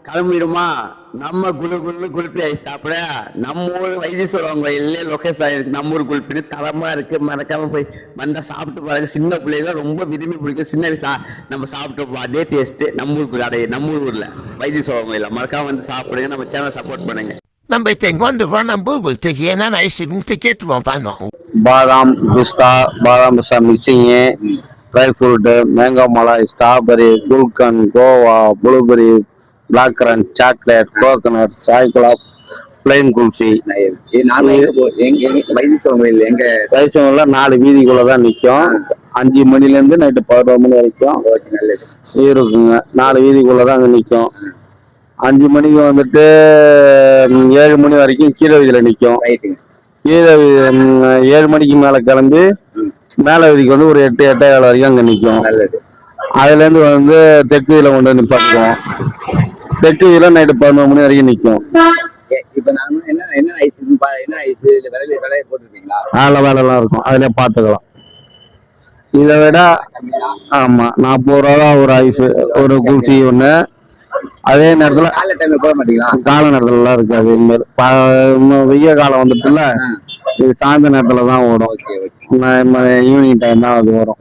கிளம்பிடுமா நம்ம குல்பி ஐஸ் சாப்பிட நம்ம ஊர் வைத்தீஸ்வரன் கோயிலே லொகேஷன் ஆயிருக்கு. நம்ம ஊர் குல்பின்னு தரமா இருக்கு. மறக்காம போய் வந்தா சாப்பிட்டு பாருங்க. சின்ன பிள்ளைங்க ரொம்ப விரும்பி பிடிக்கும். சின்ன வயசா நம்ம சாப்பிட்டு அதே டேஸ்ட் நம்ம ஊர் கடை நம்ம ஊர்ல வைத்தீஸ்வரன் கோயில மறக்காம வந்து சாப்பிடுங்க. நம்ம சேனல் சப்போர்ட் பண்ணுங்க. நம்ம quando vanno a bubble che non hai significato vanno. பாதாம் பிஸ்தா பாதாம் பிஸ்தா மிக்சிங்கு dry fruit mango malai strawberry gulkand khoa blueberry black currant chocolate coconut சாய்குலாப் பிளைன் குல்ஃபி. வைத்தீஸ்வரன்ல 4 வீதிக்குள்ள தான் நிற்கும். 5 மணிலேருந்து நைட்டு 11 மணி வரைக்கும் இருக்குங்க. 4 வீதிக்குள்ள தான் அங்கே நிற்கும். 5 மணிக்கு வந்துட்டு 7 மணி வரைக்கும் கீழே வீதியில் நிற்கும். கீழே 7 மணிக்கு மேலே கிளம்பி மேலே வீதிக்கு வந்து ஒரு 8-8:15 வரைக்கும் அங்கே நிற்கும். அதுலேருந்து வந்து தெற்கு வீதியில் கொண்டு வந்து நிப்பாட்டுவோம். தெற்கு வீதியில் நைட்டு 11 மணி வரைக்கும் நிற்கும். அதில் வேலைலாம் இருக்கும். அதிலே பார்த்துக்கலாம். இதை விட ஆமாம் 40 ரூபா தான் ஒரு ஐஸ் ஒரு குல்ஃபி ஒன்று. அதே நேரத்தில் கால நேரத்துலலாம் இருக்காது. வெய்ய காலம் வந்துட்டுல இது சாயந்தர நேரத்துல தான் ஓடும். ஈவினிங் டைம் தான் அது வரும்.